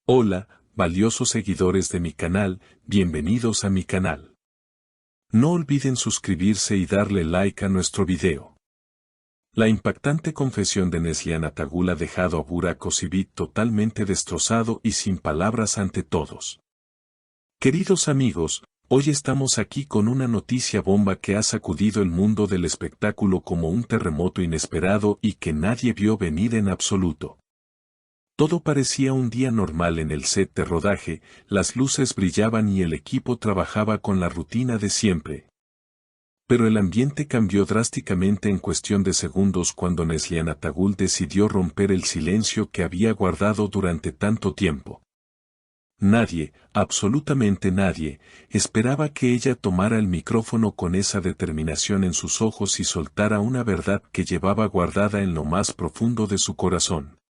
Hola, valiosos seguidores de mi canal, bienvenidos a mi canal. No olviden suscribirse y darle like a nuestro video. La impactante confesión de Neslihan Attagul ha dejado a Burak Özçivit totalmente destrozado y sin palabras ante todos. Queridos amigos, hoy estamos aquí con una noticia bomba que ha sacudido el mundo del espectáculo como un terremoto inesperado y que nadie vio venir en absoluto. Todo parecía un día normal en el set de rodaje, las luces brillaban y el equipo trabajaba con la rutina de siempre. Pero el ambiente cambió drásticamente en cuestión de segundos cuando Neslihan Attagul decidió romper el silencio que había guardado durante tanto tiempo. Nadie, absolutamente nadie, esperaba que ella tomara el micrófono con esa determinación en sus ojos y soltara una verdad que llevaba guardada en lo más profundo de su corazón.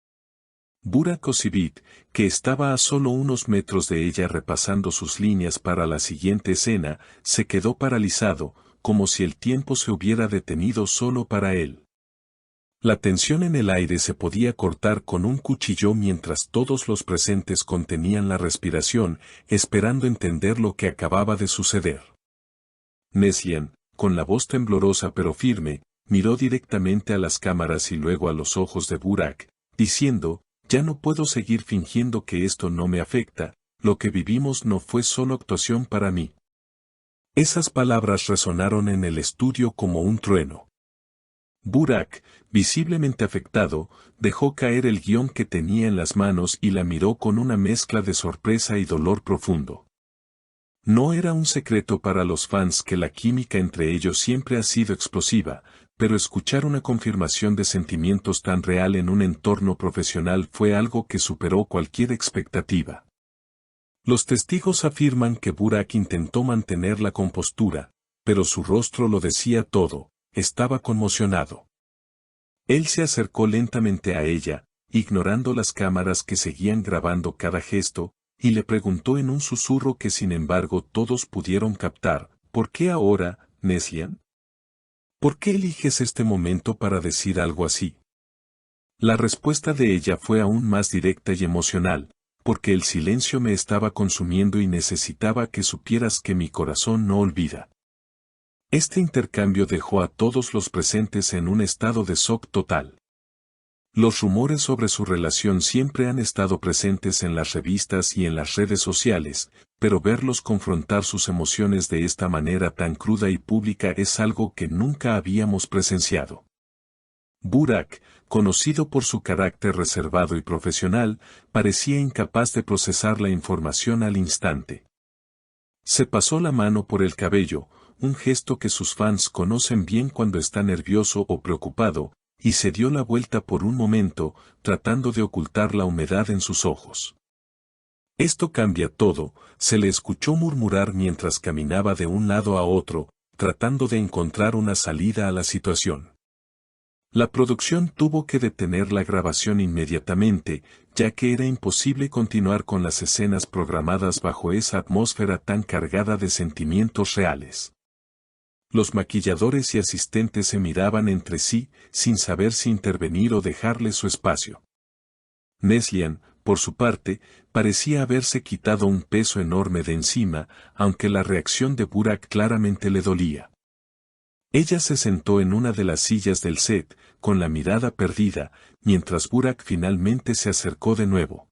Burak Özçivit, que estaba a solo unos metros de ella repasando sus líneas para la siguiente escena, se quedó paralizado, como si el tiempo se hubiera detenido solo para él. La tensión en el aire se podía cortar con un cuchillo mientras todos los presentes contenían la respiración, esperando entender lo que acababa de suceder. Neslihan, con la voz temblorosa pero firme, miró directamente a las cámaras y luego a los ojos de Burak, diciendo: «Ya no puedo seguir fingiendo que esto no me afecta, lo que vivimos no fue solo actuación para mí». Esas palabras resonaron en el estudio como un trueno. Burak, visiblemente afectado, dejó caer el guión que tenía en las manos y la miró con una mezcla de sorpresa y dolor profundo. No era un secreto para los fans que la química entre ellos siempre ha sido explosiva, pero escuchar una confirmación de sentimientos tan real en un entorno profesional fue algo que superó cualquier expectativa. Los testigos afirman que Burak intentó mantener la compostura, pero su rostro lo decía todo, estaba conmocionado. Él se acercó lentamente a ella, ignorando las cámaras que seguían grabando cada gesto, y le preguntó en un susurro que sin embargo todos pudieron captar: «¿Por qué ahora, Neslihan? ¿Por qué eliges este momento para decir algo así?». La respuesta de ella fue aún más directa y emocional: «Porque el silencio me estaba consumiendo y necesitaba que supieras que mi corazón no olvida». Este intercambio dejó a todos los presentes en un estado de shock total. Los rumores sobre su relación siempre han estado presentes en las revistas y en las redes sociales, pero verlos confrontar sus emociones de esta manera tan cruda y pública es algo que nunca habíamos presenciado. Burak, conocido por su carácter reservado y profesional, parecía incapaz de procesar la información al instante. Se pasó la mano por el cabello, un gesto que sus fans conocen bien cuando está nervioso o preocupado, y se dio la vuelta por un momento, tratando de ocultar la humedad en sus ojos. «Esto cambia todo», se le escuchó murmurar mientras caminaba de un lado a otro, tratando de encontrar una salida a la situación. La producción tuvo que detener la grabación inmediatamente, ya que era imposible continuar con las escenas programadas bajo esa atmósfera tan cargada de sentimientos reales. Los maquilladores y asistentes se miraban entre sí, sin saber si intervenir o dejarle su espacio. Neslihan, por su parte, parecía haberse quitado un peso enorme de encima, aunque la reacción de Burak claramente le dolía. Ella se sentó en una de las sillas del set, con la mirada perdida, mientras Burak finalmente se acercó de nuevo.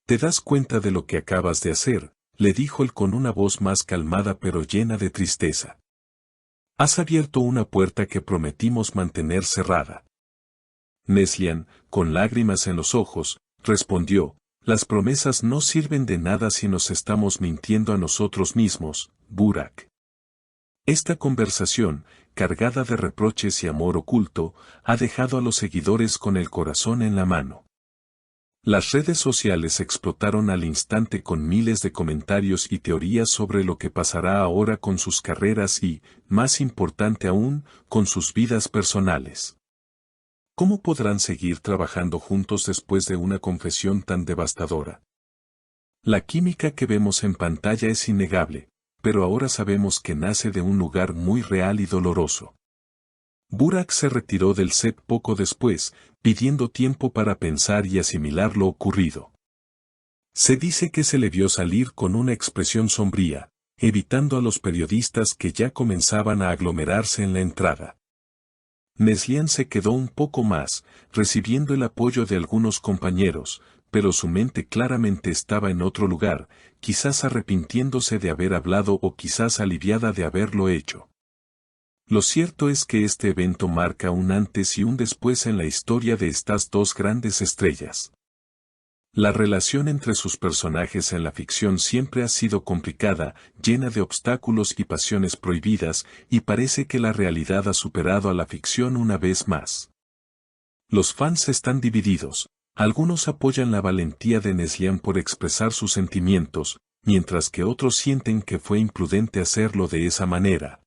«¿Te das cuenta de lo que acabas de hacer?», le dijo él con una voz más calmada pero llena de tristeza. «Has abierto una puerta que prometimos mantener cerrada». Neslihan, con lágrimas en los ojos, respondió: «Las promesas no sirven de nada si nos estamos mintiendo a nosotros mismos, Burak». Esta conversación, cargada de reproches y amor oculto, ha dejado a los seguidores con el corazón en la mano. Las redes sociales explotaron al instante con miles de comentarios y teorías sobre lo que pasará ahora con sus carreras y, más importante aún, con sus vidas personales. ¿Cómo podrán seguir trabajando juntos después de una confesión tan devastadora? La química que vemos en pantalla es innegable, pero ahora sabemos que nace de un lugar muy real y doloroso. Burak se retiró del set poco después, pidiendo tiempo para pensar y asimilar lo ocurrido. Se dice que se le vio salir con una expresión sombría, evitando a los periodistas que ya comenzaban a aglomerarse en la entrada. Neslihan se quedó un poco más, recibiendo el apoyo de algunos compañeros, pero su mente claramente estaba en otro lugar, quizás arrepintiéndose de haber hablado o quizás aliviada de haberlo hecho. Lo cierto es que este evento marca un antes y un después en la historia de estas dos grandes estrellas. La relación entre sus personajes en la ficción siempre ha sido complicada, llena de obstáculos y pasiones prohibidas, y parece que la realidad ha superado a la ficción una vez más. Los fans están divididos. Algunos apoyan la valentía de Neslihan por expresar sus sentimientos, mientras que otros sienten que fue imprudente hacerlo de esa manera,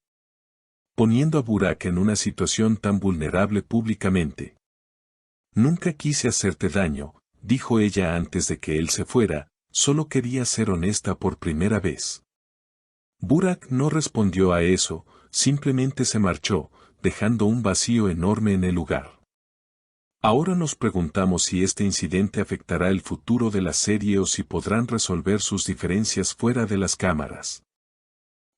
poniendo a Burak en una situación tan vulnerable públicamente. Nunca quise hacerte daño, dijo ella antes de que él se fuera, solo quería ser honesta por primera vez. Burak no respondió a eso, simplemente se marchó, dejando un vacío enorme en el lugar. Ahora nos preguntamos si este incidente afectará el futuro de la serie o si podrán resolver sus diferencias fuera de las cámaras.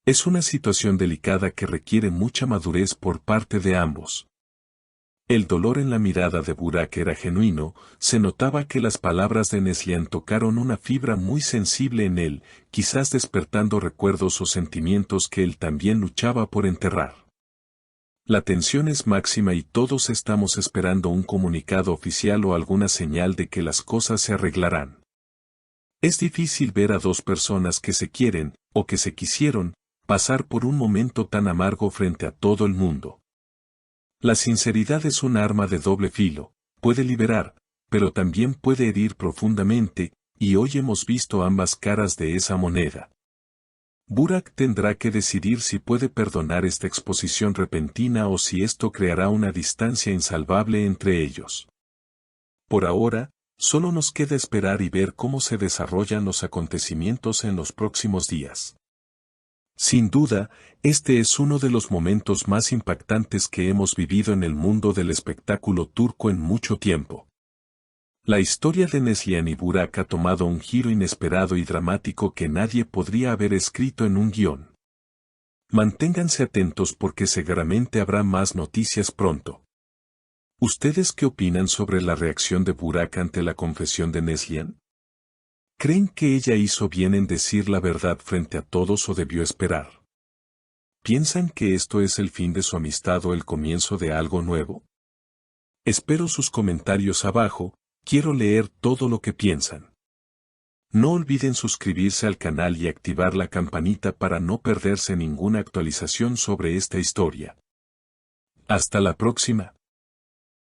Es una situación delicada que requiere mucha madurez por parte de ambos. El dolor en la mirada de Burak era genuino, se notaba que las palabras de Neslihan tocaron una fibra muy sensible en él, quizás despertando recuerdos o sentimientos que él también luchaba por enterrar. La tensión es máxima y todos estamos esperando un comunicado oficial o alguna señal de que las cosas se arreglarán. Es difícil ver a dos personas que se quieren, o que se quisieron, pasar por un momento tan amargo frente a todo el mundo. La sinceridad es un arma de doble filo, puede liberar, pero también puede herir profundamente, y hoy hemos visto ambas caras de esa moneda. Burak tendrá que decidir si puede perdonar esta exposición repentina o si esto creará una distancia insalvable entre ellos. Por ahora, solo nos queda esperar y ver cómo se desarrollan los acontecimientos en los próximos días. Sin duda, este es uno de los momentos más impactantes que hemos vivido en el mundo del espectáculo turco en mucho tiempo. La historia de Neslihan y Burak ha tomado un giro inesperado y dramático que nadie podría haber escrito en un guión. Manténganse atentos porque seguramente habrá más noticias pronto. ¿Ustedes qué opinan sobre la reacción de Burak ante la confesión de Neslihan? ¿Creen que ella hizo bien en decir la verdad frente a todos o debió esperar? ¿Piensan que esto es el fin de su amistad o el comienzo de algo nuevo? Espero sus comentarios abajo. Quiero leer todo lo que piensan. No olviden suscribirse al canal y activar la campanita para no perderse ninguna actualización sobre esta historia. Hasta la próxima.